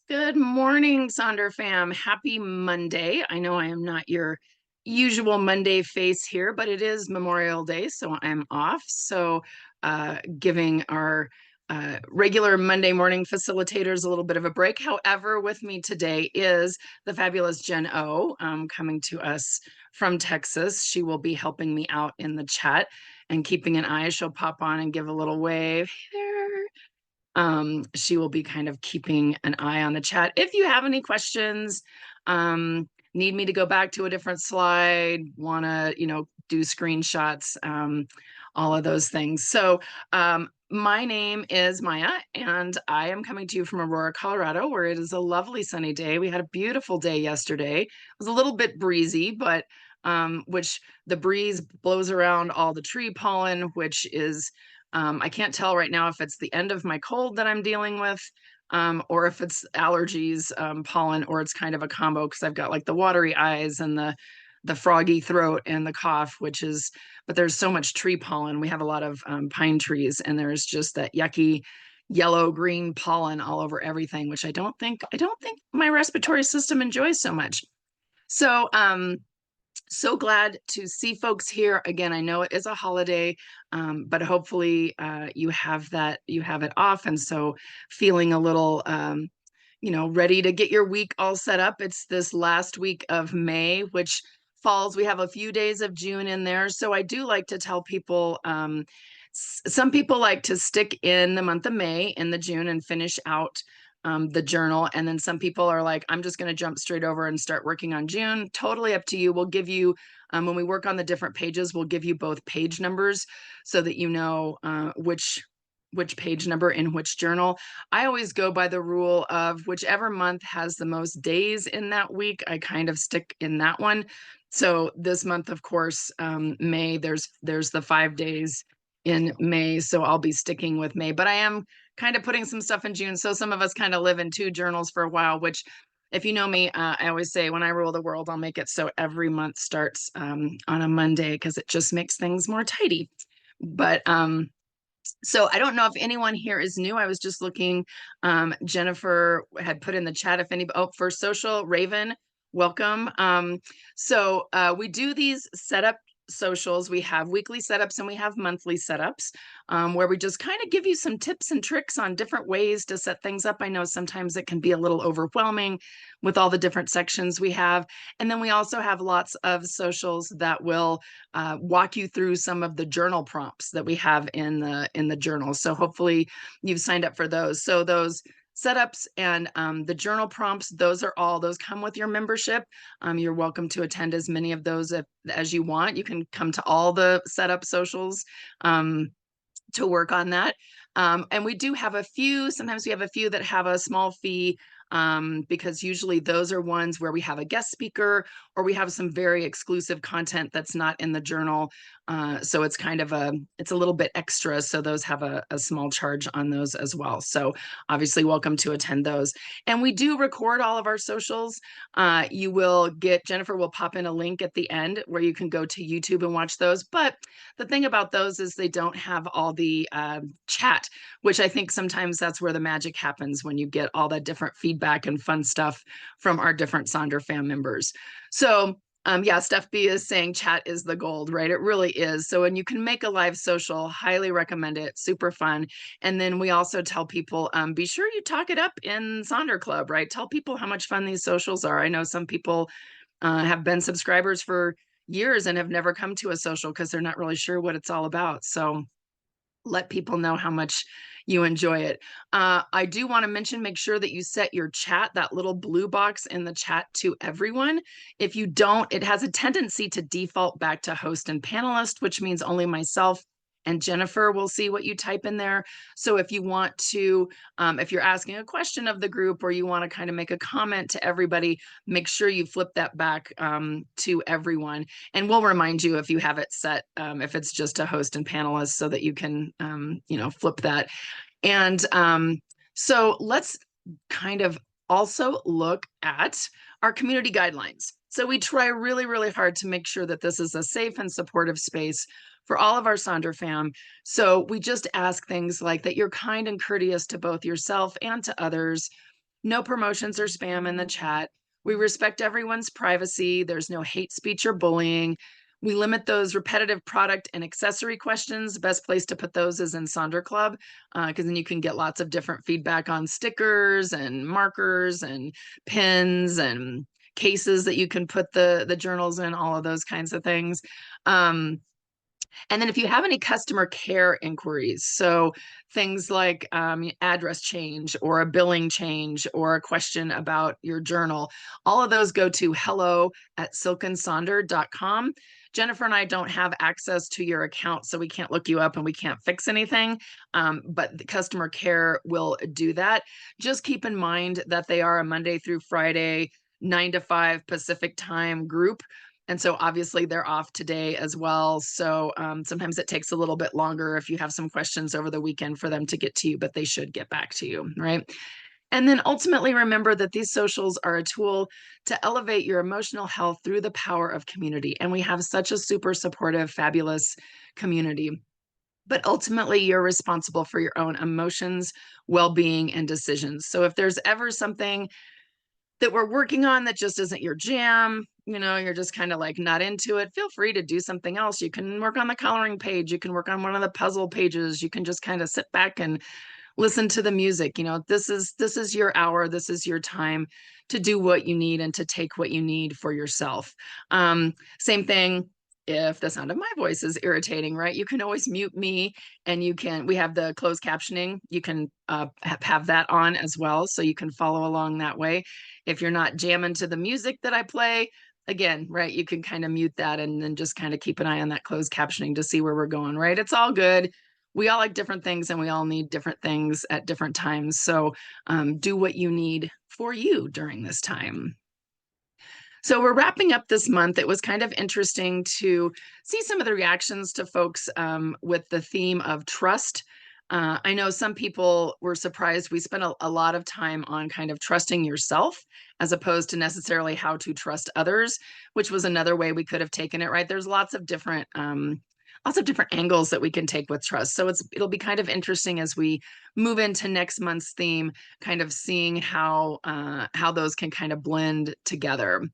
Good morning, Sonder fam. Happy Monday. I know I am not your usual Monday face here, but it is Memorial Day, so I'm off. So, giving our regular Monday morning facilitators a little bit of a break. However, with me today is the fabulous Jen O, coming to us from Texas. She will be helping me out in the chat and keeping an eye. She'll pop on and give a little wave. Hey there. She will be kind of keeping an eye on the chat. If you have any questions, need me to go back to a different slide, want to, do screenshots, all of those things. So, my name is Maya, and I am coming to you from Aurora, Colorado, where it is a lovely sunny day. We had a beautiful day yesterday. It was a little bit breezy, but which the breeze blows around all the tree pollen, which is I can't tell right now if it's the end of my cold that I'm dealing with, or if it's allergies, pollen, or it's kind of a combo because I've got like the watery eyes and the froggy throat and the cough, but there's so much tree pollen. We have a lot of pine trees, and there's just that yucky yellow green pollen all over everything, which I don't think my respiratory system enjoys so much. So, so glad to see folks here again. I know it is a holiday, but hopefully you have it off, and so feeling a little ready to get your week all set up. It's this last week of May, which falls. We have a few days of June in there, so I do like to tell people. Some people like to stick in the month of May in the June and finish out the journal. And then some people are like, I'm just going to jump straight over and start working on June. Totally up to you. We'll give you, when we work on the different pages, we'll give you both page numbers so that you know which page number in which journal. I always go by the rule of whichever month has the most days in that week, I kind of stick in that one. So this month, of course, May, there's the 5 days in May. So I'll be sticking with May, but I am kind of putting some stuff in June. So some of us kind of live in two journals for a while, which if you know me, I always say when I rule the world, I'll make it so every month starts on a Monday because it just makes things more tidy. But so I don't know if anyone here is new. I was just looking. Jennifer had put in the chat if anybody, for social, Raven, welcome. So we do these setup socials. We have weekly setups and we have monthly setups where we just kind of give you some tips and tricks on different ways to set things up. I know sometimes it can be a little overwhelming with all the different sections we have. And then we also have lots of socials that will walk you through some of the journal prompts that we have in the journal. So hopefully you've signed up for those. So those setups and the journal prompts, those come with your membership. You're welcome to attend as many of those as you want. You can come to all the setup socials to work on that. And we do have sometimes we have a few that have a small fee because usually those are ones where we have a guest speaker or we have some very exclusive content that's not in the journal. So it's it's a little bit extra. So those have a small charge on those as well. So obviously welcome to attend those. And we do record all of our socials. Jennifer will pop in a link at the end where you can go to YouTube and watch those. But the thing about those is they don't have all the chat, which I think sometimes that's where the magic happens when you get all that different feedback and fun stuff from our different Sonder fam members. So yeah, Steph B is saying chat is the gold, right? It really is. So when you can make a live social, highly recommend it. Super fun. And then we also tell people, be sure you talk it up in Sonder Club, right? Tell people how much fun these socials are. I know some people have been subscribers for years and have never come to a social because they're not really sure what it's all about. So let people know how much you enjoy it. I do want to mention, make sure that you set your chat, that little blue box in the chat, to everyone. If you don't, it has a tendency to default back to host and panelist, which means only myself and Jennifer will see what you type in there. So if you want to, if you're asking a question of the group or you want to kind of make a comment to everybody, make sure you flip that back to everyone. And we'll remind you if you have it set, if it's just a host and panelist so that you can, flip that. And so let's kind of also look at our community guidelines. So we try really, really hard to make sure that this is a safe and supportive space for all of our Sonder fam. So we just ask things like that you're kind and courteous to both yourself and to others, No promotions or spam in the chat. We respect everyone's privacy. There's no hate speech or bullying. We limit those repetitive product and accessory questions. The best place to put those is in Sonder Club, because then you can get lots of different feedback on stickers and markers and pins and cases that you can put the journals in, all of those kinds of things. And then if you have any customer care inquiries, so things like address change or a billing change or a question about your journal, all of those go to hello@silkandsonder.com. Jennifer and I don't have access to your account, so we can't look you up and we can't fix anything, but the customer care will do that. Just keep in mind that they are a Monday through Friday, 9 to 5 Pacific time group. And so obviously they're off today as well. So sometimes it takes a little bit longer if you have some questions over the weekend for them to get to you, but they should get back to you, right? And then ultimately remember that these socials are a tool to elevate your emotional health through the power of community. And we have such a super supportive, fabulous community. But ultimately, you're responsible for your own emotions, well being, and decisions. So if there's ever something that we're working on that just isn't your jam, you're just kind of like not into it, feel free to do something else. You can work on the coloring page, you can work on one of the puzzle pages, you can just kind of sit back and listen to the music. This is your hour, this is your time to do what you need and to take what you need for yourself. Same thing if the sound of my voice is irritating, right? You can always mute me, and we have the closed captioning, you can have that on as well, so you can follow along that way. If you're not jamming to the music that I play, again, right, you can kind of mute that and then just kind of keep an eye on that closed captioning to see where we're going, right? It's all good. We all like different things and we all need different things at different times. So do what you need for you during this time. So we're wrapping up this month. It was kind of interesting to see some of the reactions to folks with the theme of trust. I know some people were surprised. We spent a lot of time on kind of trusting yourself as opposed to necessarily how to trust others, which was another way we could have taken it, right? There's lots of different angles that we can take with trust. So it'll be kind of interesting as we move into next month's theme, kind of seeing how those can kind of blend together.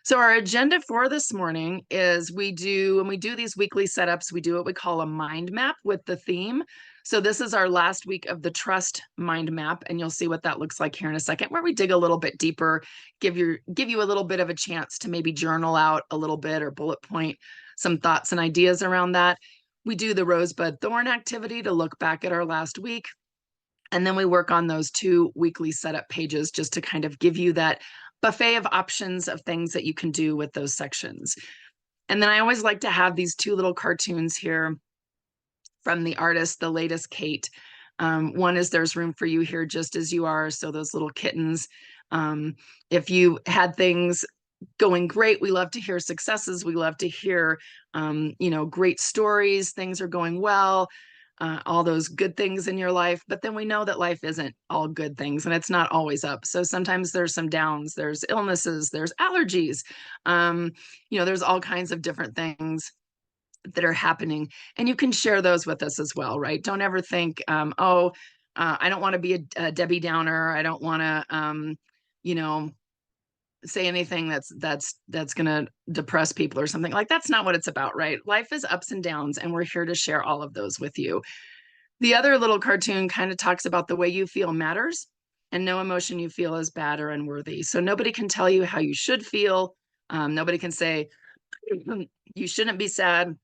So our agenda for this morning is when we do these weekly setups, we do what we call a mind map with the theme. So this is our last week of the trust mind map, and you'll see what that looks like here in a second, where we dig a little bit deeper, give you a little bit of a chance to maybe journal out a little bit or bullet point some thoughts and ideas around that. We do the rosebud thorn activity to look back at our last week. And then we work on those 2 weekly setup pages just to kind of give you that buffet of options of things that you can do with those sections. And then I always like to have these 2 little cartoons here from the artist, the latest Kate. One is There's Room for You Here Just As You Are. So those little kittens. If you had things going great, we love to hear successes. We love to hear, great stories. Things are going well. All those good things in your life. But then we know that life isn't all good things and it's not always up. So sometimes there's some downs, there's illnesses, there's allergies. There's all kinds of different things that are happening. And you can share those with us as well, right? Don't ever think, I don't want to be a Debbie Downer. I don't want to, say anything that's going to depress people or something. Like, that's not what it's about, right? Life is ups and downs, and we're here to share all of those with you. The other little cartoon kind of talks about the way you feel matters, and no emotion you feel is bad or unworthy. So nobody can tell you how you should feel. Nobody can say you shouldn't be sad.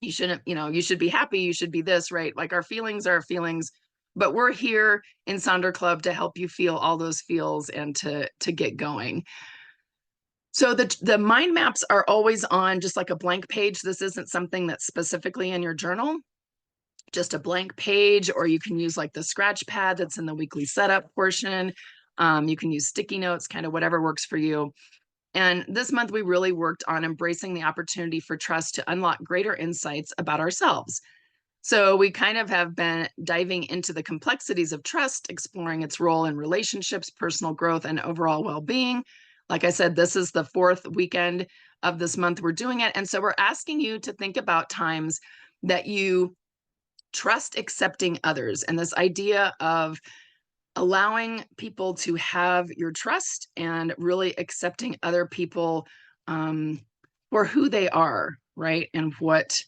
You shouldn't, you should be happy. You should be this, right? Like, our feelings are our feelings, but we're here in Sonder Club to help you feel all those feels and to get going. So the mind maps are always on just like a blank page. This isn't something that's specifically in your journal, just a blank page, or you can use like the scratch pad that's in the weekly setup portion. You can use sticky notes, kind of whatever works for you. And this month, we really worked on embracing the opportunity for trust to unlock greater insights about ourselves. So we kind of have been diving into the complexities of trust, exploring its role in relationships, personal growth, and overall well-being. Like I said, this is the 4th weekend of this month we're doing it. And so we're asking you to think about times that you trust accepting others, and this idea of allowing people to have your trust and really accepting other people um, for who they are, right? And what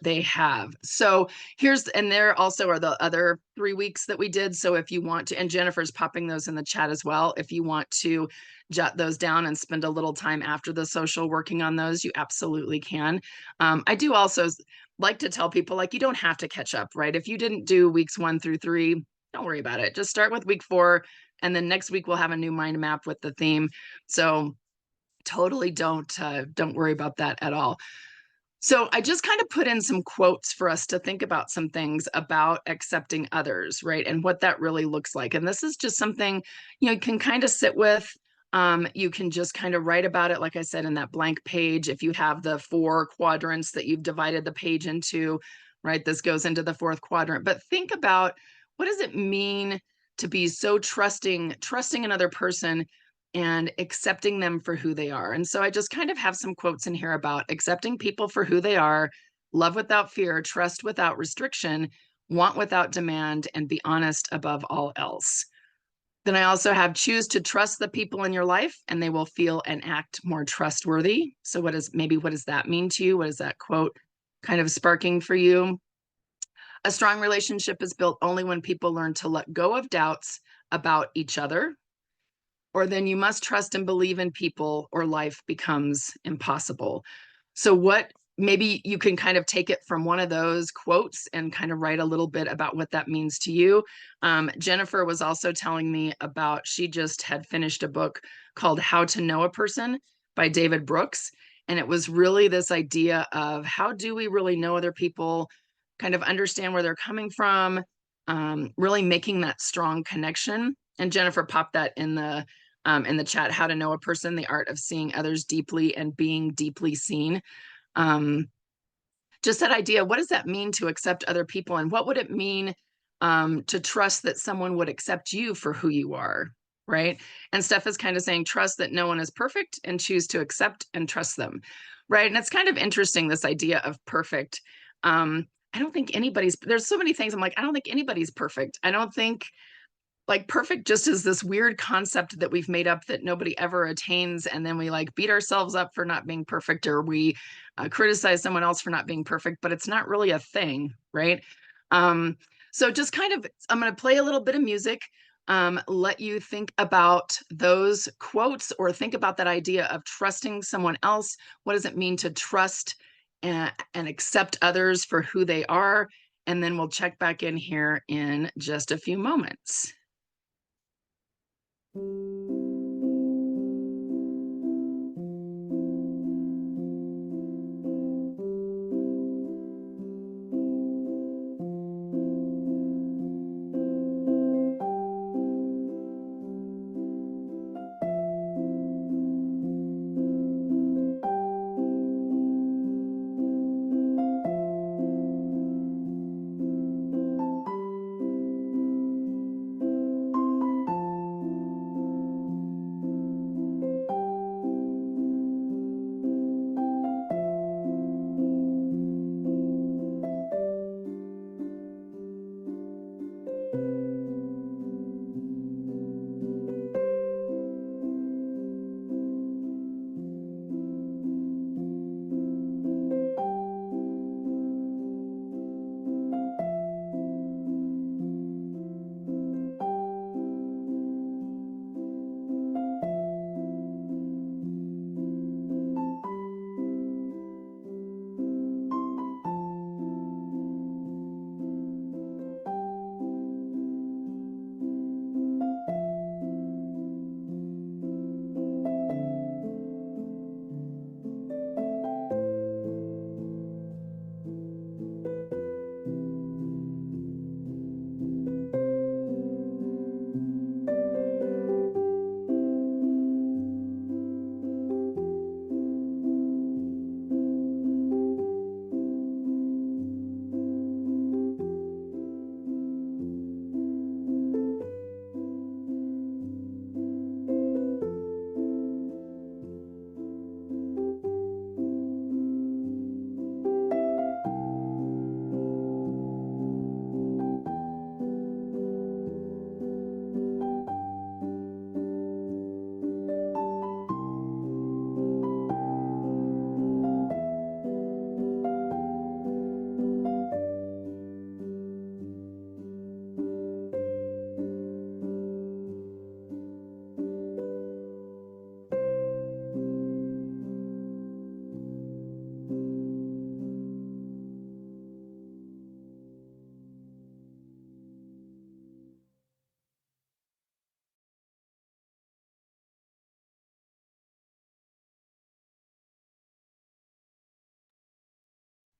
they have. So and there also are the other 3 weeks that we did. So if you want to, and Jennifer's popping those in the chat as well, if you want to jot those down and spend a little time after the social working on those, you absolutely can. I do also like to tell people, like, you don't have to catch up, right? If you didn't do weeks 1 through 3, don't worry about it. Just start with week 4, and then next week we'll have a new mind map with the theme. So totally don't worry about that at all. So I just kind of put in some quotes for us to think about some things about accepting others, right? And what that really looks like. And this is just something, you can kind of sit with. You can just kind of write about it, like I said, in that blank page. If you have the 4 quadrants that you've divided the page into, right? This goes into the 4th quadrant. But think about, what does it mean to be so trusting another person and accepting them for who they are. And so I just kind of have some quotes in here about accepting people for who they are, love without fear, trust without restriction, want without demand, and be honest above all else. Then I also have choose to trust the people in your life and they will feel and act more trustworthy. So what does that mean to you? What is that quote kind of sparking for you? A strong relationship is built only when people learn to let go of doubts about each other, or then you must trust and believe in people or life becomes impossible. So maybe you can kind of take it from one of those quotes and kind of write a little bit about what that means to you. Jennifer was also telling me about, she just had finished a book called How to Know a Person by David Brooks. And it was really this idea of, how do we really know other people, kind of understand where they're coming from, really making that strong connection. And Jennifer popped that in the chat, How to Know a Person, the Art of Seeing Others Deeply and Being Deeply Seen. Just that idea, what does that mean to accept other people? And what would it mean to trust that someone would accept you for who you are, right? And Steph is kind of saying, trust that no one is perfect and choose to accept and trust them, right? And it's kind of interesting, this idea of perfect. I don't think there's so many things I'm like, I don't think anybody's perfect. I don't think, like, perfect just is this weird concept that we've made up that nobody ever attains, and then we like beat ourselves up for not being perfect, or we criticize someone else for not being perfect, but it's not really a thing, right? So just kind of, I'm going to play a little bit of music, let you think about those quotes, or think about that idea of trusting someone else. What does it mean to trust and accept others for who they are? And then we'll check back in here in just a few moments.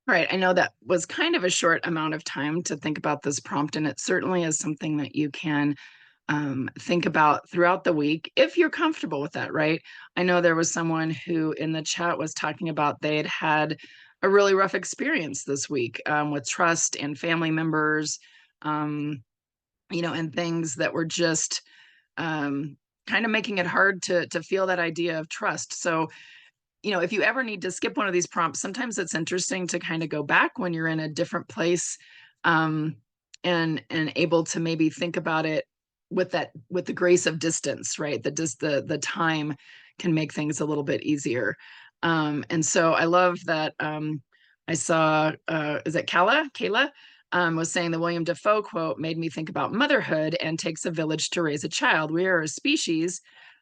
All right, I know that was kind of a short amount of time to think about this prompt, and it certainly is something that you can think about throughout the week if you're comfortable with that, right? I know there was someone who in the chat was talking about they had had a really rough experience this week with trust and family members, um, and things that were just kind of making it hard to feel that idea of trust. So if you ever need to skip one of these prompts, sometimes it's interesting to kind of go back when you're in a different place, um, and able to maybe think about it with the grace of distance, right? The time can make things a little bit easier. And so I love that I saw is it Kayla was saying the William Defoe quote made me think about motherhood and takes a village to raise a child. We are a species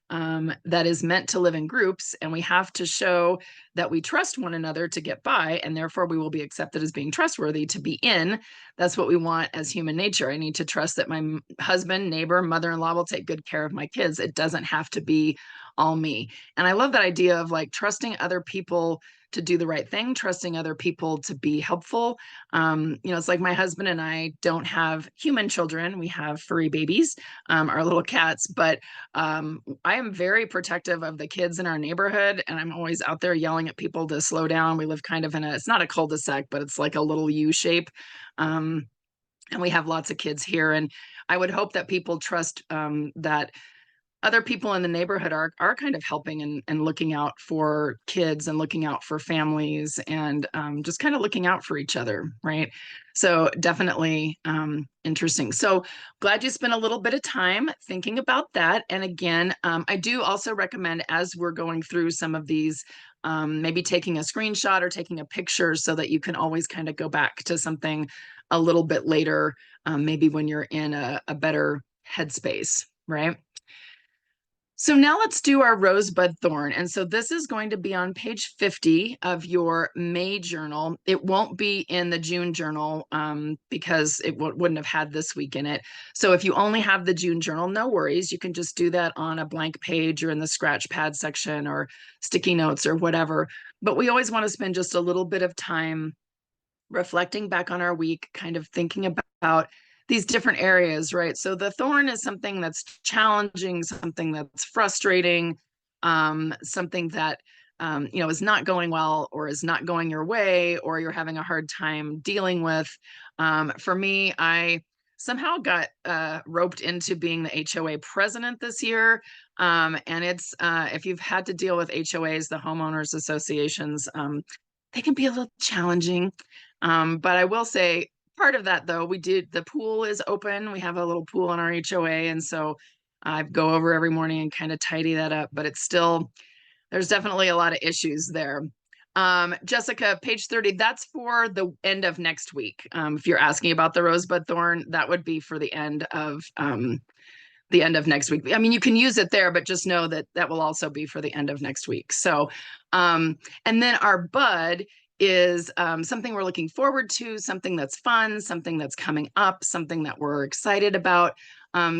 that is meant to live in groups, and we have to show that we trust one another to get by, and therefore we will be accepted as being trustworthy to be in. That's what we want as human nature. I need to trust that my husband, neighbor, mother-in-law will take good care of my kids. It doesn't have to be all me. And I love that idea of like trusting other people to do the right thing, trusting other people to be helpful. It's like my husband and I don't have human children. We have furry babies, our little cats, but I am very protective of the kids in our neighborhood, and I'm always out there yelling at people to slow down. We live kind of it's not a cul-de-sac, but it's like a little U shape. Um, and we have lots of kids here. And I would hope that people trust that other people in the neighborhood are kind of helping and looking out for kids and looking out for families and just kind of looking out for each other, right? So definitely interesting. So glad you spent a little bit of time thinking about that. And again, I do also recommend as we're going through some of these, maybe taking a screenshot or taking a picture so that you can always kind of go back to something a little bit later, maybe when you're in a better headspace, right? So now let's do our rosebud thorn. And so this is going to be on page 50 of your May journal. It won't be in the June journal because it wouldn't have had this week in it. So if you only have the June journal, no worries. You can just do that on a blank page or in the scratch pad section or sticky notes or whatever. But we always want to spend just a little bit of time reflecting back on our week, kind of thinking about these different areas, right? So the thorn is something that's challenging, something that's frustrating, something that is not going well or is not going your way, or you're having a hard time dealing with. For me, I somehow got roped into being the HOA president this year. And it's if you've had to deal with HOAs, the homeowners associations, they can be a little challenging. But I will say part of that though, the pool is open. We have a little pool in our HOA. And so I go over every morning and kind of tidy that up, but there's definitely a lot of issues there. Jessica, page 30, that's for the end of next week. If you're asking about the rosebud thorn, that would be for the end of next week. I mean, you can use it there, but just know that that will also be for the end of next week. So, and then our bud is something we're looking forward to, something that's fun, something that's coming up, something that we're excited about.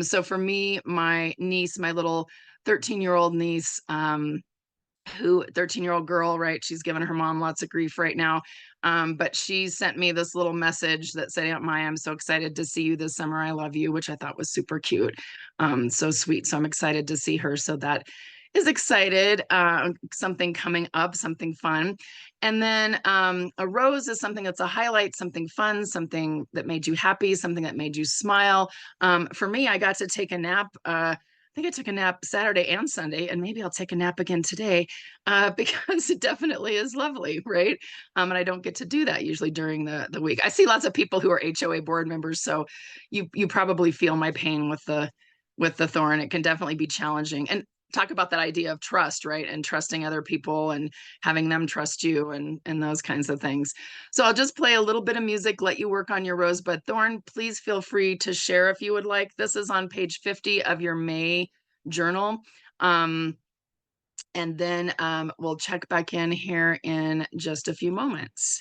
So for me, my niece, my little 13-year-old niece, 13-year-old girl, right? She's giving her mom lots of grief right now. But she sent me this little message that said, Aunt Maya, I'm so excited to see you this summer. I love you, which I thought was super cute. So sweet. So I'm excited to see her. So that is excited. Something coming up, something fun. And then a rose is something that's a highlight, something fun, something that made you happy, something that made you smile. For me, I got to take a nap. I think I took a nap Saturday and Sunday, and maybe I'll take a nap again today because it definitely is lovely, right? And I don't get to do that usually during the week. I see lots of people who are HOA board members, so you probably feel my pain with the thorn. It can definitely be challenging. And talk about that idea of trust, right? And trusting other people and having them trust you and those kinds of things. So I'll just play a little bit of music, let you work on your rosebud thorn. Please feel free to share if you would like. This is on page 50 of your May journal. And then we'll check back in here in just a few moments.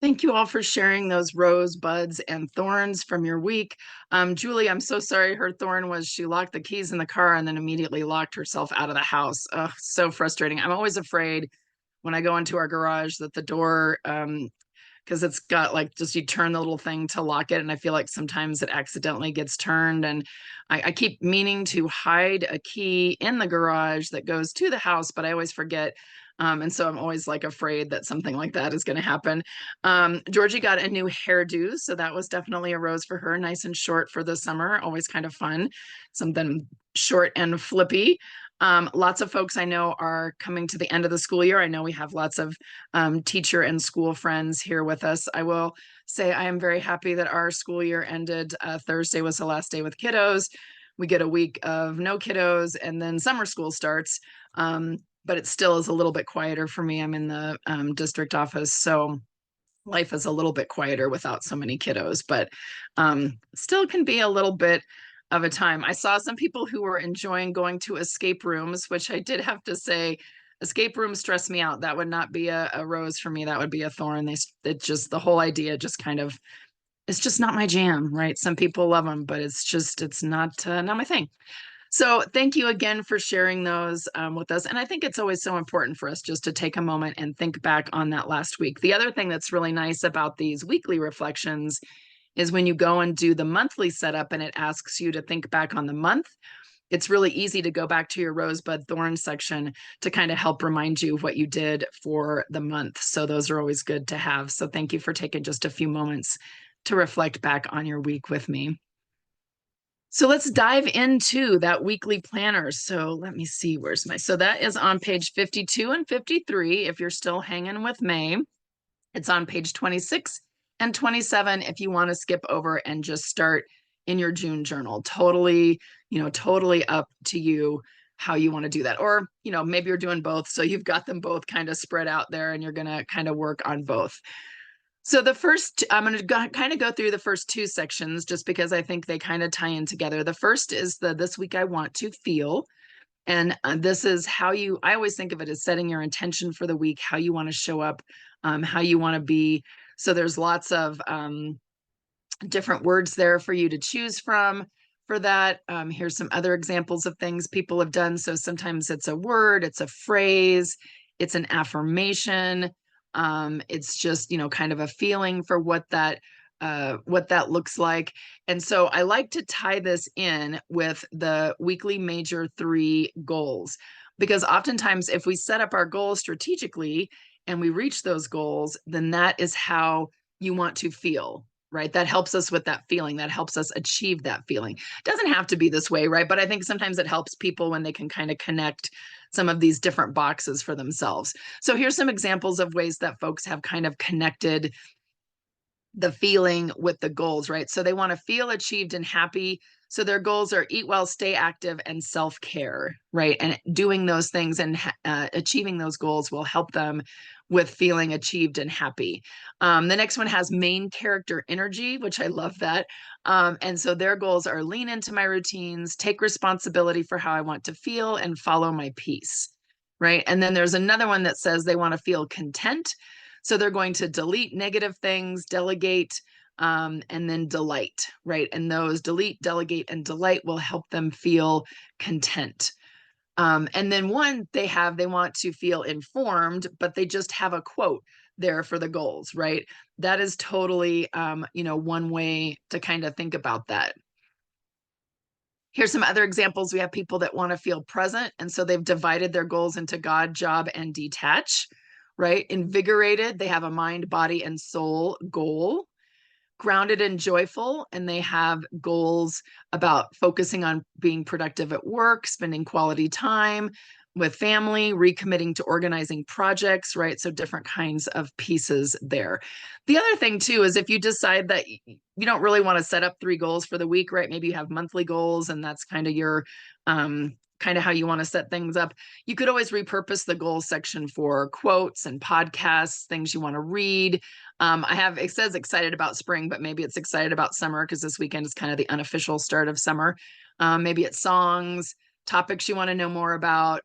Thank you all for sharing those rosebuds and thorns from your week. Julie, I'm so sorry her thorn was she locked the keys in the car and then immediately locked herself out of the house. Ugh, so frustrating. I'm always afraid when I go into our garage that the door, because it's got like just you turn the little thing to lock it. And I feel like sometimes it accidentally gets turned. And I keep meaning to hide a key in the garage that goes to the house, but I always forget. And so I'm always like afraid that something like that is going to happen. Georgie got a new hairdo. So that was definitely a rose for her, nice and short for the summer, always kind of fun. Something short and flippy. Lots of folks I know are coming to the end of the school year. I know we have lots of teacher and school friends here with us. I will say I am very happy that our school year ended. Thursday was the last day with kiddos. We get a week of no kiddos, and then summer school starts. But it still is a little bit quieter for me. I'm in the district office, so life is a little bit quieter without so many kiddos, but still can be a little bit of a time. I saw some people who were enjoying going to escape rooms, which I did have to say, escape rooms stress me out. That would not be a rose for me. That would be a thorn. It just, the whole idea just kind of, it's just not my jam, right? Some people love them, but it's not my thing. So thank you again for sharing those with us. And I think it's always so important for us just to take a moment and think back on that last week. The other thing that's really nice about these weekly reflections is when you go and do the monthly setup and it asks you to think back on the month, it's really easy to go back to your rosebud thorn section to kind of help remind you of what you did for the month. So those are always good to have. So thank you for taking just a few moments to reflect back on your week with me. So let's dive into that weekly planner. So let me see, so that is on page 52 and 53, if you're still hanging with May. It's on page 26 and 27 if you want to skip over and just start in your June journal. Totally, totally up to you how you want to do that. Or, maybe you're doing both. So you've got them both kind of spread out there and you're going to kind of work on both. So the first, I'm going to kind of go through the first two sections just because I think they kind of tie in together. The first is this week I want to feel. And this is how I always think of it as setting your intention for the week, how you want to show up, how you want to be. So there's lots of different words there for you to choose from for that. Here's some other examples of things people have done. So sometimes it's a word, it's a phrase, it's an affirmation. It's just, kind of a feeling for what that looks like. And so I like to tie this in with the weekly major 3 goals, because oftentimes if we set up our goals strategically and we reach those goals, then that is how you want to feel, right? That helps us with that feeling. That helps us achieve that feeling. It doesn't have to be this way, right? But I think sometimes it helps people when they can kind of connect some of these different boxes for themselves. So here's some examples of ways that folks have kind of connected the feeling with the goals, right? So they want to feel achieved and happy. So their goals are eat well, stay active, and self-care, right? And doing those things and achieving those goals will help them with feeling achieved and happy. The next one has main character energy, which I love that. And so their goals are lean into my routines, take responsibility for how I want to feel, and follow my peace. Right. And then there's another one that says they want to feel content. So they're going to delete negative things, delegate, and then delight. Right. And those delete, delegate, and delight will help them feel content. And then one they want to feel informed, but they just have a quote there for the goals, right? That is totally, one way to kind of think about that. Here's some other examples. We have people that want to feel present. And so they've divided their goals into God, job, and detach, right? Invigorated, they have a mind, body, and soul goal. Grounded and joyful, and they have goals about focusing on being productive at work, spending quality time with family, recommitting to organizing projects, right? So different kinds of pieces there. The other thing too is if you decide that you don't really want to set up 3 goals for the week, right? Maybe you have monthly goals and that's kind of your kind of how you want to set things up. You could always repurpose the goals section for quotes and podcasts, things you want to read. It says excited about spring, but maybe it's excited about summer because this weekend is kind of the unofficial start of summer. Maybe it's songs, topics you want to know more about,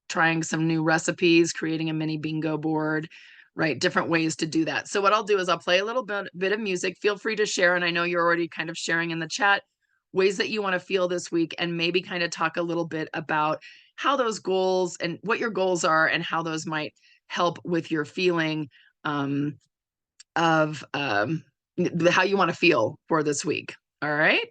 trying some new recipes, creating a mini bingo board, right? Different ways to do that. So what I'll do is I'll play a little bit of music. Feel free to share. And I know you're already kind of sharing in the chat ways that you want to feel this week, and maybe kind of talk a little bit about how those goals and what your goals are and how those might help with your feeling of how you want to feel for this week. All right.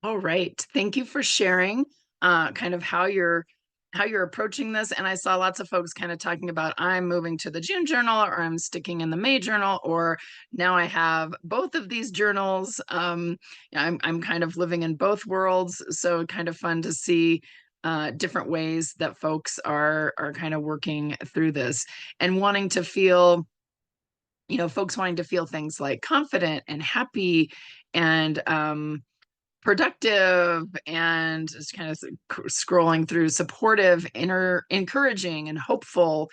All right. Thank you for sharing kind of how you're approaching this. And I saw lots of folks kind of talking about I'm moving to the June journal or I'm sticking in the May journal, or now I have both of these journals. I'm kind of living in both worlds. So kind of fun to see different ways that folks are kind of working through this and wanting to feel, folks wanting to feel things like confident and happy and productive, and just kind of scrolling through supportive, encouraging, and hopeful.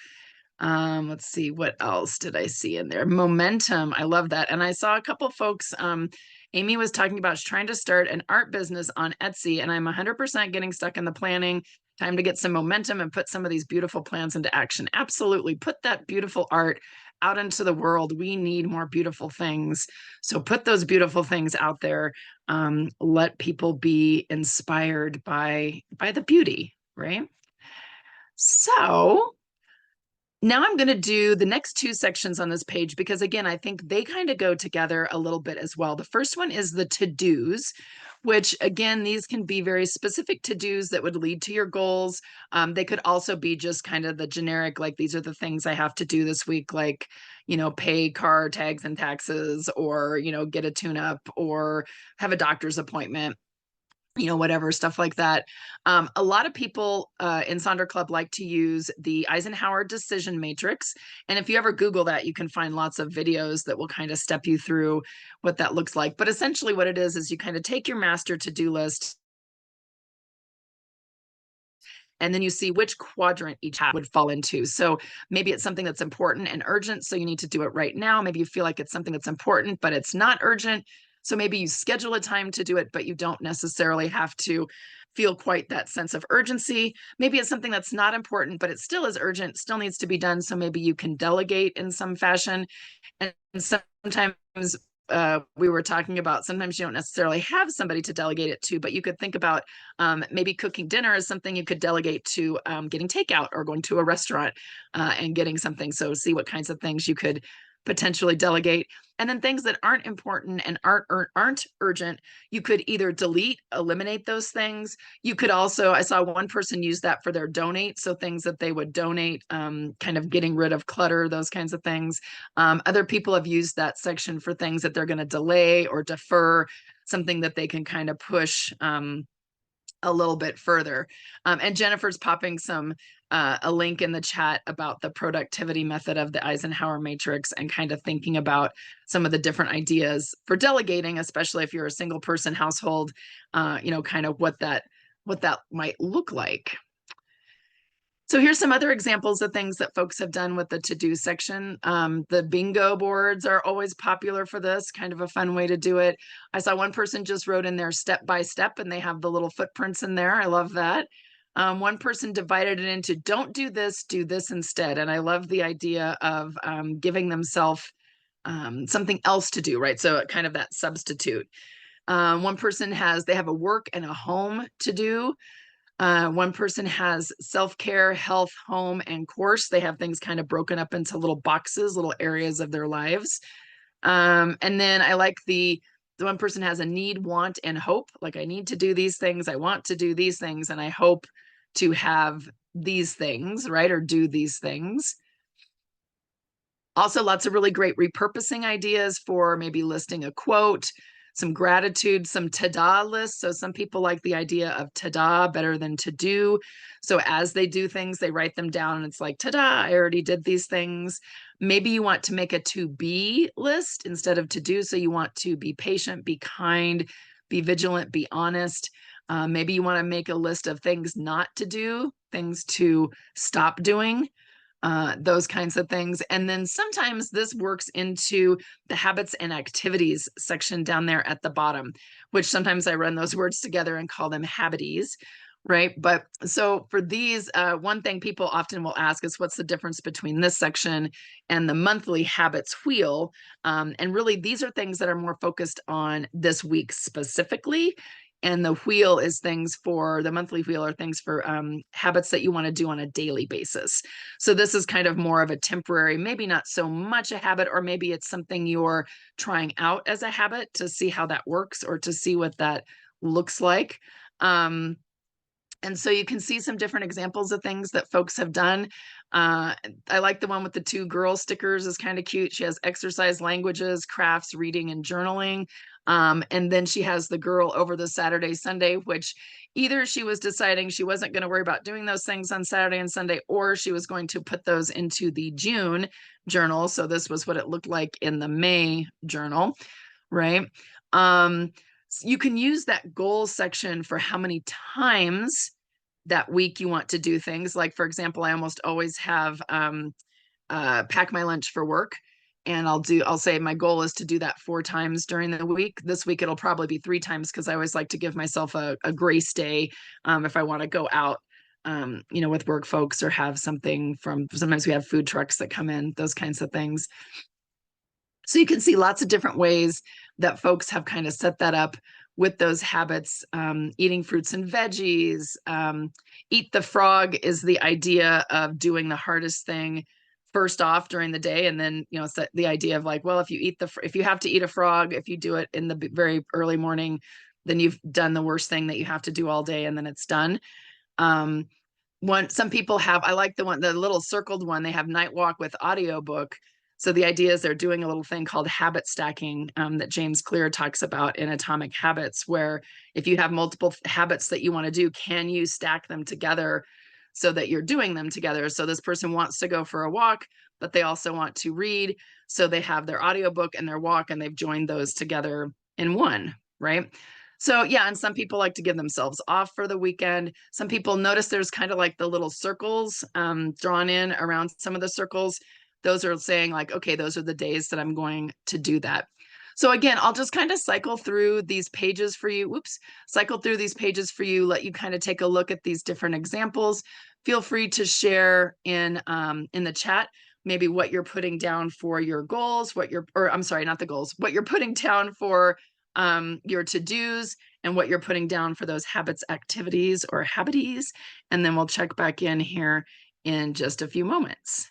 Let's see, what else did I see in there? Momentum. I love that. And I saw a couple folks. Amy was talking about trying to start an art business on Etsy, and I'm 100% getting stuck in the planning. Time to get some momentum and put some of these beautiful plans into action. Absolutely. Put that beautiful art out into the world. We need more beautiful things. So put those beautiful things out there. Let people be inspired by the beauty, right? So now I'm going to do the next two sections on this page because, again, I think they kind of go together a little bit as well. The first one is the to-dos, which, again, these can be very specific to-dos that would lead to your goals. They could also be just kind of the generic, like, these are the things I have to do this week, like, pay car tags and taxes, or, get a tune-up, or have a doctor's appointment, whatever, stuff like that. A lot of people in Sonder Club like to use the Eisenhower decision matrix. And if you ever Google that, you can find lots of videos that will kind of step you through what that looks like. But essentially what it is you kind of take your master to-do list, and then you see which quadrant each would fall into. So maybe it's something that's important and urgent, so you need to do it right now. Maybe you feel like it's something that's important, but it's not urgent. So maybe you schedule a time to do it, but you don't necessarily have to feel quite that sense of urgency. Maybe it's something that's not important, but it still is urgent, still needs to be done. So maybe you can delegate in some fashion. And sometimes we were talking about, sometimes you don't necessarily have somebody to delegate it to, but you could think about maybe cooking dinner is something you could delegate to getting takeout, or going to a restaurant and getting something. So see what kinds of things you could potentially delegate. And then things that aren't important and aren't urgent, you could either delete, eliminate those things. You could also, I saw one person use that for their donate. So things that they would donate, kind of getting rid of clutter, those kinds of things. Other people have used that section for things that they're going to delay or defer, something that they can kind of push a little bit further. And Jennifer's popping a link in the chat about the productivity method of the Eisenhower matrix, and kind of thinking about some of the different ideas for delegating, especially if you're a single person household, kind of what that might look like. So here's some other examples of things that folks have done with the to-do section. The bingo boards are always popular for this, kind of a fun way to do it. I saw one person just wrote in there step by step, and they have the little footprints in there. I love that. One person divided it into don't do this instead. And I love the idea of giving themselves something else to do, right? So kind of that substitute. One person they have a work and a home to do. One person has self-care, health, home, and course. They have things kind of broken up into little boxes, little areas of their lives. And then I like the one person has a need, want, and hope. Like, I need to do these things, I want to do these things, and I hope to have these things, right? Or do these things. Also, lots of really great repurposing ideas for maybe listing a quote, some gratitude, some ta-da lists. So some people like the idea of ta-da better than to do. So as they do things, they write them down and it's like, ta-da, I already did these things. Maybe you want to make a to-be list instead of to-do. So you want to be patient, be kind, be vigilant, be honest. Maybe you want to make a list of things not to do, things to stop doing. Those kinds of things. And then sometimes this works into the habits and activities section down there at the bottom, which sometimes I run those words together and call them habities, right? But so for these, one thing people often will ask is what's the difference between this section and the monthly habits wheel? And really, these are things that are more focused on this week specifically. And the wheel is things for the monthly wheel, are things for habits that you want to do on a daily basis. So this is kind of more of a temporary, maybe not so much a habit, or maybe it's something you're trying out as a habit to see how that works, or to see what that looks like. Um, and so you can see some different examples of things that folks have done. I like the one with the two girl stickers, is kind of cute. She has exercise, languages, crafts, reading, and journaling. And then she has the girl over the Saturday, Sunday, which either she was deciding she wasn't going to worry about doing those things on Saturday and Sunday, or she was going to put those into the June journal. So this was what it looked like in the May journal, right? You can use that goal section for how many times that week you want to do things. Like, for example, I almost always have pack my lunch for work. And I'll say my goal is to do that 4 times during the week. This week, it'll probably be 3 times because I always like to give myself a grace day if I want to go out, with work folks or have something sometimes we have food trucks that come in, those kinds of things. So you can see lots of different ways that folks have kind of set that up with those habits. Eating fruits and veggies. Eat the frog is the idea of doing the hardest thing first off during the day, and then set the idea of like, well, if you have to eat a frog, if you do it in the very early morning, then you've done the worst thing that you have to do all day, and then it's done. Some people have, I like the little circled one, they have night walk with audiobook. So the idea is they're doing a little thing called habit stacking that James Clear talks about in Atomic Habits, where if you have multiple habits that you want to do, can you stack them together so that you're doing them together? So this person wants to go for a walk, but they also want to read. So they have their audiobook and their walk, and they've joined those together in one, right? So yeah, and some people like to give themselves off for the weekend. Some people notice there's kind of like the little circles drawn in around some of the circles. Those are saying like, okay, those are the days that I'm going to do that. So again, I'll just kind of cycle through these pages for you. Cycle through these pages for you, let you kind of take a look at these different examples. Feel free to share in the chat maybe what you're putting down for your goals, what you're putting down for your to-dos, and what you're putting down for those habits, activities, or habities. And then we'll check back in here in just a few moments.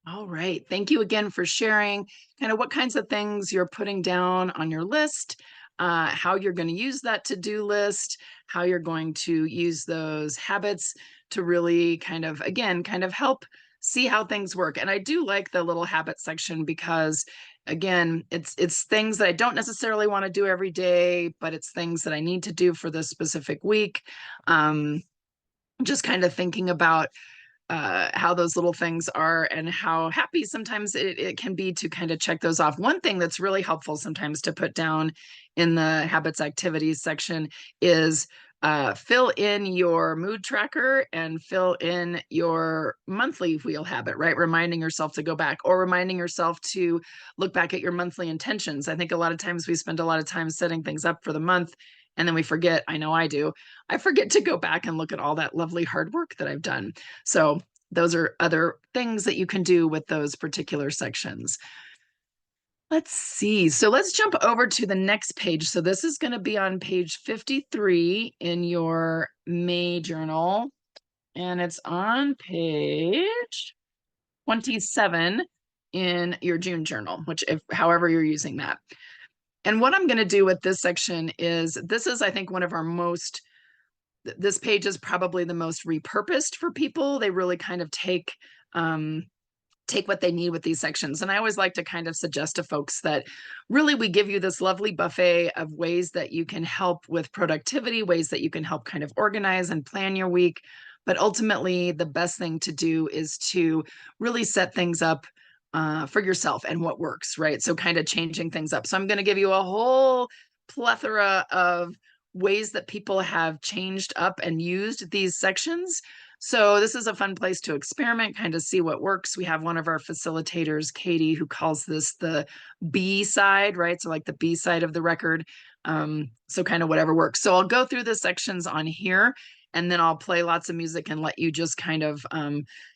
All right. Thank you again for sharing kind of what kinds of things you're putting down on your list, how you're going to use that to-do list, how you're going to use those habits to really kind of, again, kind of help see how things work. And I do like the little habit section because again, it's things that I don't necessarily want to do every day, but it's things that I need to do for this specific week. Just kind of thinking about how those little things are and how happy sometimes it can be to kind of check those off. One thing that's really helpful sometimes to put down in the habits activities section is fill in your mood tracker and fill in your monthly wheel habit, right? Reminding yourself to go back or reminding yourself to look back at your monthly intentions. I think a lot of times we spend a lot of time setting things up for the month and then we forget. I know I do. I forget to go back and look at all that lovely hard work that I've done. So those are other things that you can do with those particular sections. Let's see. So let's jump over to the next page. So this is going to be on page 53 in your May journal. And it's on page 27 in your June journal, which however you're using that. And what I'm going to do with this section is, this is, I think, one of our most, this page is probably the most repurposed for people. They really kind of take what they need with these sections. And I always like to kind of suggest to folks that really we give you this lovely buffet of ways that you can help with productivity, ways that you can help kind of organize and plan your week. But ultimately, the best thing to do is to really set things up for yourself and what works, right? So kind of changing things up. So I'm going to give you a whole plethora of ways that people have changed up and used these sections. So this is a fun place to experiment, kind of see what works. We have one of our facilitators, Katie, who calls this the B side, right? So like the B side of the record. So kind of whatever works. So I'll go through the sections on here and then I'll play lots of music and let you just kind of,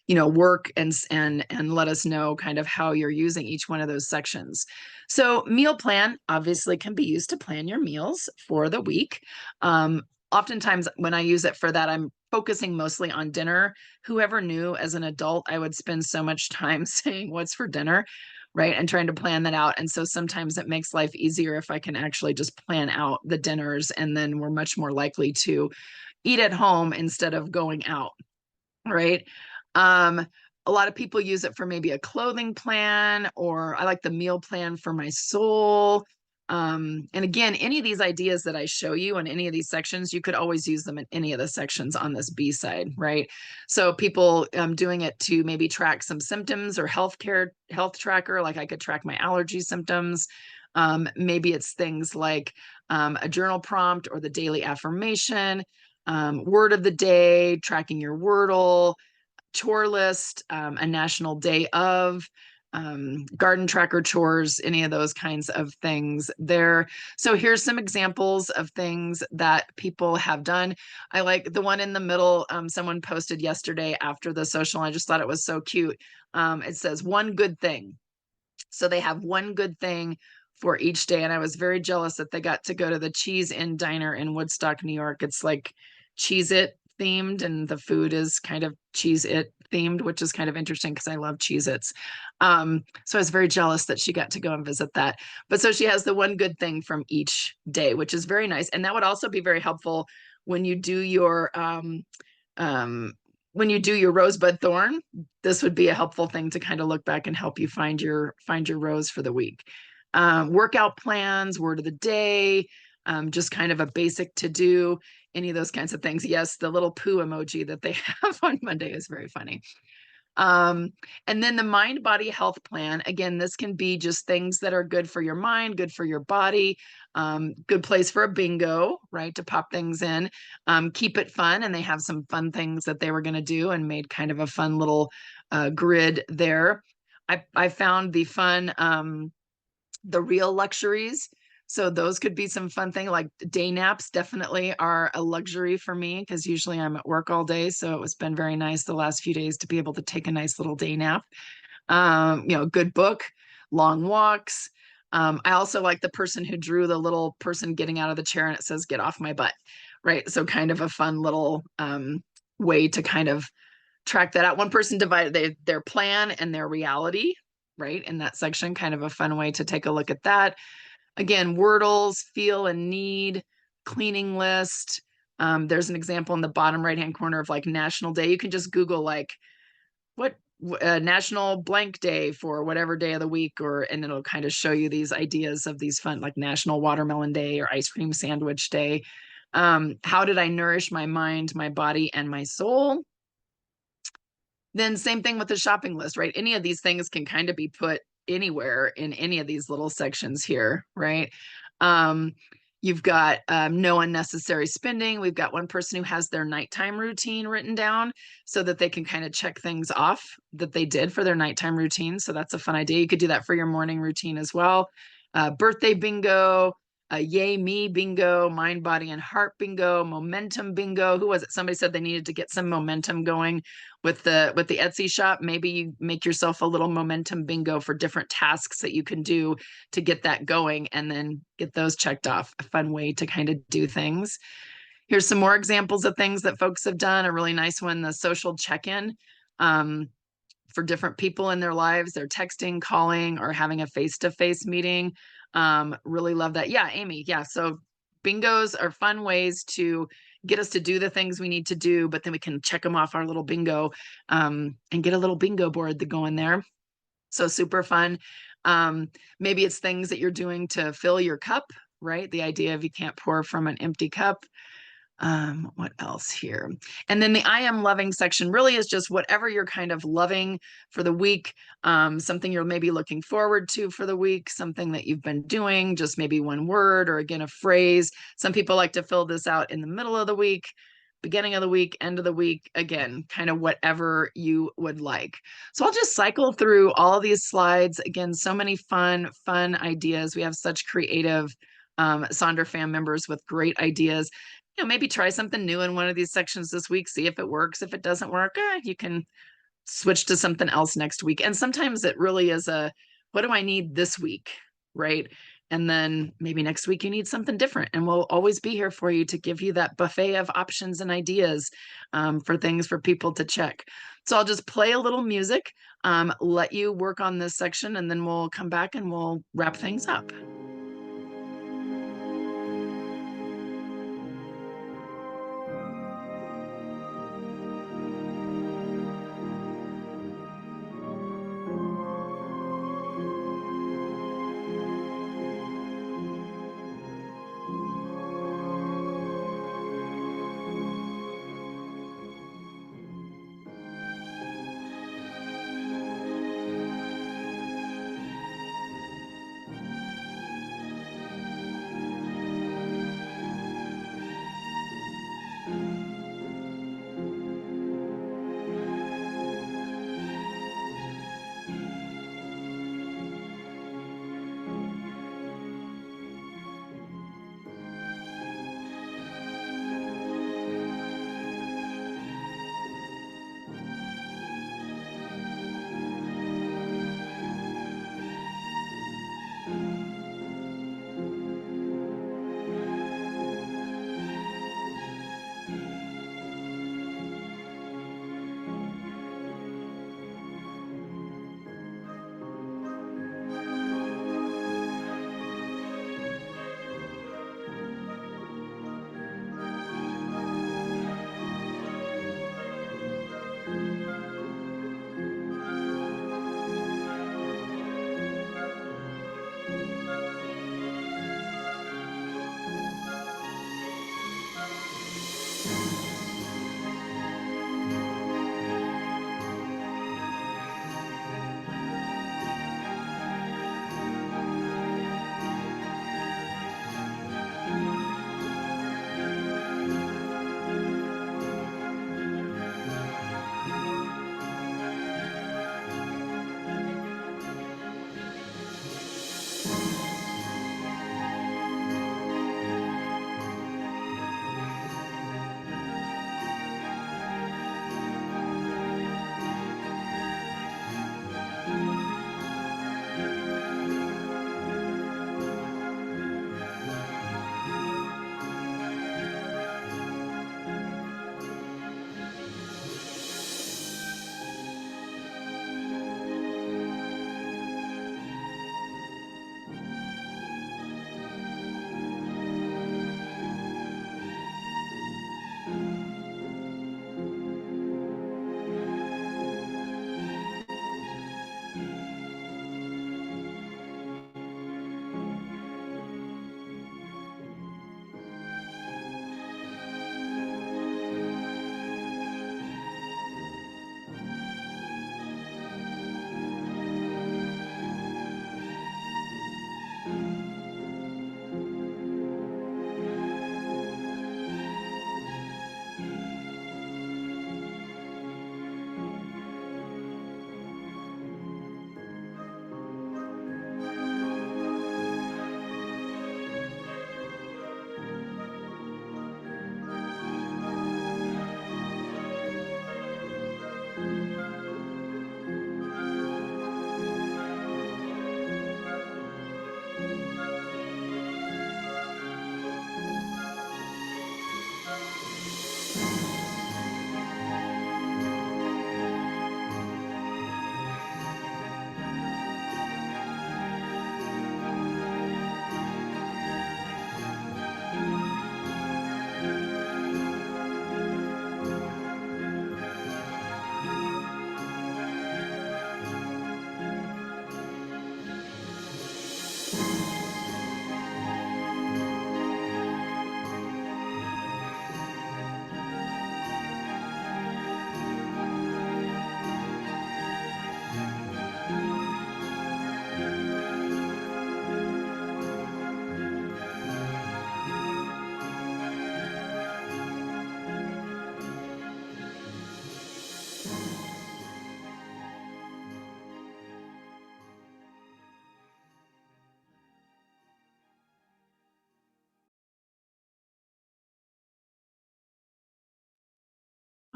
work and let us know kind of how you're using each one of those sections. So meal plan obviously can be used to plan your meals for the week. Oftentimes when I use it for that, I'm focusing mostly on dinner. Whoever knew as an adult, I would spend so much time saying what's for dinner, right? And trying to plan that out. And so sometimes it makes life easier if I can actually just plan out the dinners, and then we're much more likely to eat at home instead of going out, right? Um, a lot of people use it for maybe a clothing plan, or I like the meal plan for my soul. And again, any of these ideas that I show you in any of these sections, you could always use them in any of the sections on this B side, right? So people doing it to maybe track some symptoms or health tracker, like I could track my allergy symptoms. Maybe it's things like a journal prompt or the daily affirmation, word of the day, tracking your Wordle, chore list, a national day of, garden tracker chores, any of those kinds of things there. So here's some examples of things that people have done. I like the one in the middle. Someone posted yesterday after the social. I just thought it was so cute. It says one good thing. So they have one good thing for each day. And I was very jealous that they got to go to the Cheese Inn Diner in Woodstock, New York. It's like Cheez-It themed, and the food is kind of Cheez-It themed, which is kind of interesting because I love Cheez-Its. So I was very jealous that she got to go and visit that. But so she has the one good thing from each day, which is very nice. And that would also be very helpful when you do your rosebud thorn. This would be a helpful thing to kind of look back and help you find your rose for the week. Workout plans, word of the day, just kind of a basic to do, any of those kinds of things. Yes, the little poo emoji that they have on Monday is very funny. And then the mind body health plan. Again, this can be just things that are good for your mind, good for your body, good place for a bingo, right? To pop things in, keep it fun. And they have some fun things that they were going to do and made kind of a fun little grid there. I found the fun, the real luxuries. So those could be some fun thing, like day naps definitely are a luxury for me because usually I'm at work all day. So it's been very nice the last few days to be able to take a nice little day nap. Good book, long walks. I also like the person who drew the little person getting out of the chair and it says, "Get off my butt," right? So kind of a fun little way to kind of track that out. One person divided their plan and their reality, right? In that section, kind of a fun way to take a look at that. Again, Wordles, feel and need, cleaning list. There's an example in the bottom right-hand corner of like National Day. You can just Google like what national blank day for whatever day of the week, and it'll kind of show you these ideas of these fun, like National Watermelon Day or Ice Cream Sandwich Day. How did I nourish my mind, my body, and my soul? Then same thing with the shopping list, right? Any of these things can kind of be put anywhere in any of these little sections here, right? Um, you've got no unnecessary spending. We've got one person who has their nighttime routine written down so that they can kind of check things off that they did for their nighttime routine. So that's a fun idea. You could do that for your morning routine as well. Birthday bingo, yay me bingo, mind, body, and heart bingo, momentum bingo. Who was it? Somebody said they needed to get some momentum going with the Etsy shop. Maybe you make yourself a little momentum bingo for different tasks that you can do to get that going and then get those checked off. A fun way to kind of do things. Here's some more examples of things that folks have done. A really nice one, the social check-in. For different people in their lives. They're texting, calling, or having a face-to-face meeting. Really love that. Yeah, Amy. Yeah. So bingos are fun ways to get us to do the things we need to do, but then we can check them off our little bingo and get a little bingo board to go in there. So super fun. Maybe it's things that you're doing to fill your cup, right? The idea of you can't pour from an empty cup. What else here? And then the I am loving section really is just whatever you're kind of loving for the week, something you're maybe looking forward to for the week, something that you've been doing, just maybe one word or again, a phrase. Some people like to fill this out in the middle of the week, beginning of the week, end of the week, again, kind of whatever you would like. So I'll just cycle through all of these slides. Again, so many fun ideas. We have such creative Sonder fam members with great ideas. Maybe try something new in one of these sections this week, see if it works. If it doesn't work, you can switch to something else next week. And sometimes it really is what do I need this week, right? And then maybe next week you need something different. And we'll always be here for you to give you that buffet of options and ideas for things for people to check. So I'll just play a little music, let you work on this section, and then we'll come back and we'll wrap things up.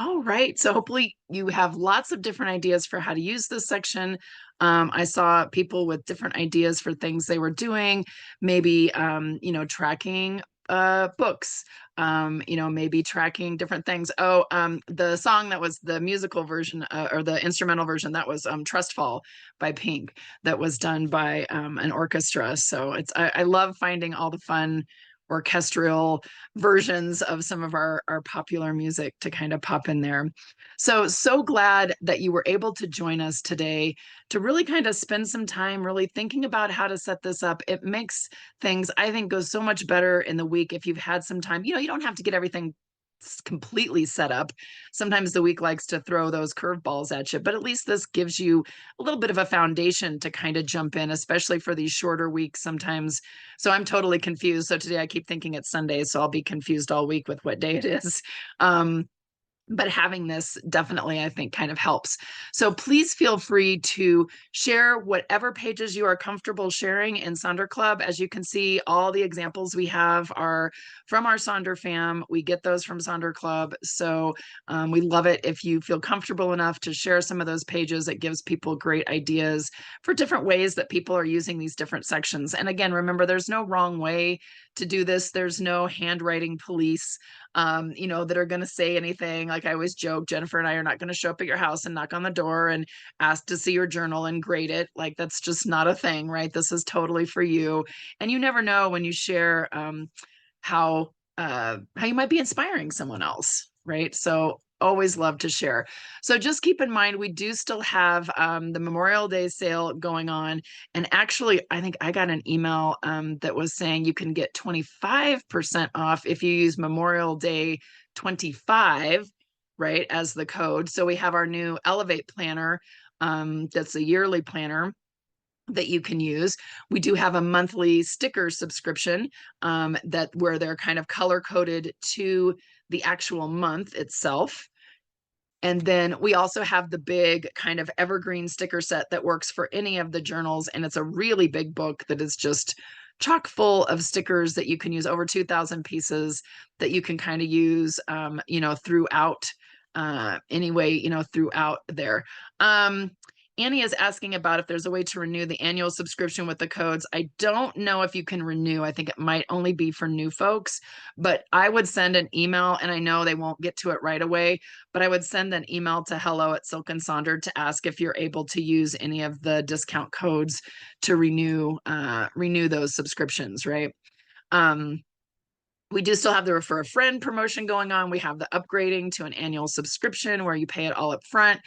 All right. So hopefully you have lots of different ideas for how to use this section. I saw people with different ideas for things they were doing, maybe tracking books, maybe tracking different things. Oh, the song that was the musical version or the instrumental version, that was Trust Fall by Pink, that was done by an orchestra. So I love finding all the fun orchestral versions of some of our popular music to kind of pop in there. So glad that you were able to join us today to really kind of spend some time really thinking about how to set this up. It makes things, I think, go so much better in the week if you've had some time. You don't have to get everything completely set up. Sometimes the week likes to throw those curveballs at you, but at least this gives you a little bit of a foundation to kind of jump in, especially for these shorter weeks sometimes. So I'm totally confused. So today I keep thinking it's Sunday, so I'll be confused all week with what day it is. But having this definitely, I think, kind of helps. So please feel free to share whatever pages you are comfortable sharing in Sonder Club. As you can see, all the examples we have are from our Sonder fam. We get those from Sonder Club. So we love it if you feel comfortable enough to share some of those pages. It gives people great ideas for different ways that people are using these different sections. And again, remember, there's no wrong way to do this. There's no handwriting police that are going to say anything. Like I always joke, Jennifer and I are not going to show up at your house and knock on the door and ask to see your journal and grade it. Like that's just not a thing, right? This is totally for you. And you never know when you share how you might be inspiring someone else, right? So always love to share. So just keep in mind, we do still have the Memorial Day sale going on. And actually, I think I got an email that was saying you can get 25% off if you use Memorial Day 25, right, as the code. So we have our new Elevate planner. That's a yearly planner that you can use. We do have a monthly sticker subscription that where they're kind of color coded to the actual month itself. And then we also have the big kind of evergreen sticker set that works for any of the journals. And it's a really big book that is just chock full of stickers that you can use, over 2,000 pieces that you can kind of use, throughout throughout there. Annie is asking about if there's a way to renew the annual subscription with the codes. I don't know if you can renew. I think it might only be for new folks, but I would send an email, and I know they won't get to it right away, but I would send an email to hello@Silk and Sonder to ask if you're able to use any of the discount codes to renew those subscriptions, right? We do still have the refer a friend promotion going on. We have the upgrading to an annual subscription where you pay it all up front.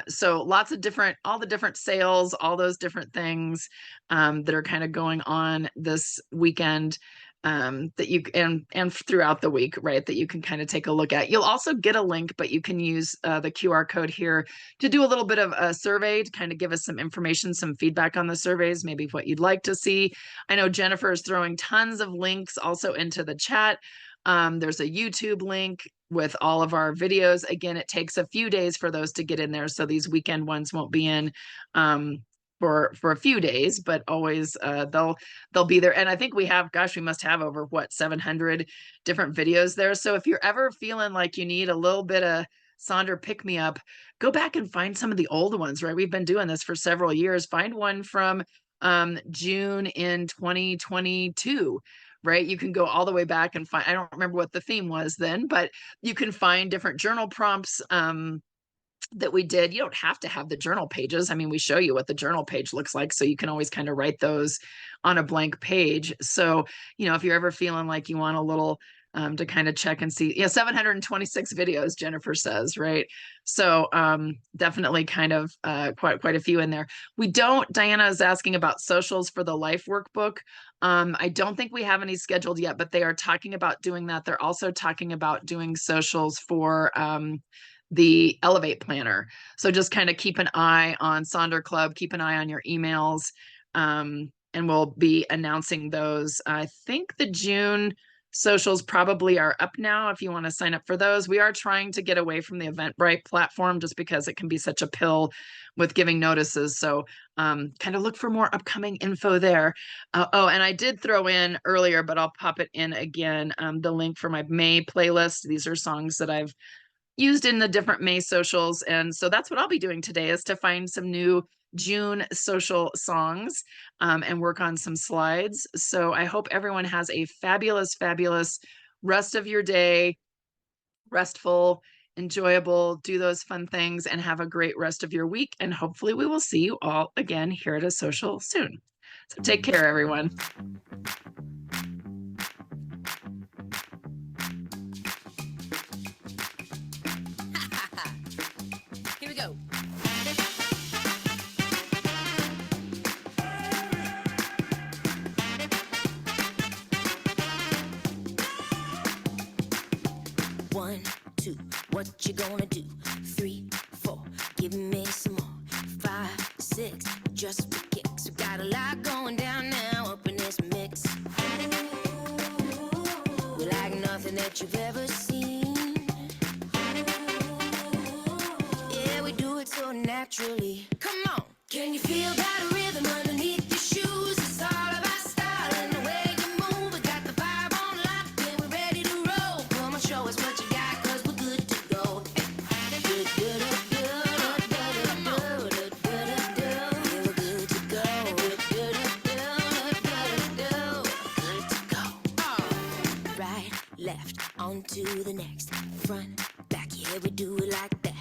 So lots of all the different sales, all those different things that are kind of going on this weekend that you and throughout the week, right, that you can kind of take a look at. You'll also get a link, but you can use the QR code here to do a little bit of a survey to kind of give us some information, some feedback on the surveys, maybe what you'd like to see. I know Jennifer is throwing tons of links also into the chat. There's a YouTube link with all of our videos. Again, it takes a few days for those to get in there, so these weekend ones won't be in for a few days, but always they'll be there. And I think we must have over 700 different videos there. So if you're ever feeling like you need a little bit of Sonder pick me up, go back and find some of the old ones, right? We've been doing this for several years. Find one from June in 2022. Right. You can go all the way back and find, I don't remember what the theme was then, but you can find different journal prompts that we did. You don't have to have the journal pages. I mean, we show you what the journal page looks like, so you can always kind of write those on a blank page. So, if you're ever feeling like you want a little to kind of check and see, 726 videos, Jennifer says, right? So definitely kind of quite a few in there. Diana is asking about socials for the life workbook. I don't think we have any scheduled yet, but they are talking about doing that. They're also talking about doing socials for the Elevate planner. So just kind of keep an eye on Sonder Club, keep an eye on your emails, and we'll be announcing those. I think the June socials probably are up now if you want to sign up for those. We are trying to get away from the Eventbrite platform just because it can be such a pill with giving notices. So kind of look for more upcoming info there. And I did throw in earlier, but I'll pop it in again, the link for my May playlist. These are songs that I've used in the different May socials. And so that's what I'll be doing today, is to find some new June social songs and work on some slides. So I hope everyone has a fabulous, fabulous rest of your day, restful, enjoyable, do those fun things, and have a great rest of your week. And hopefully we will see you all again here at a social soon. So take care, everyone. Here we go. One, two, what you gonna do? 3, 4, give me some more. 5, 6, just for kicks. We got a lot going down now up in this mix. We like nothing that you've ever seen. Yeah, we do it so naturally. Come on, can you feel that rhythm underneath your shoes? It's all about style and the way you move. We got the vibe on lock and we're ready to roll. Come on, show us what you got, 'cause we're good to go. Right, left, on to the next. Front, back, yeah, we do it like that.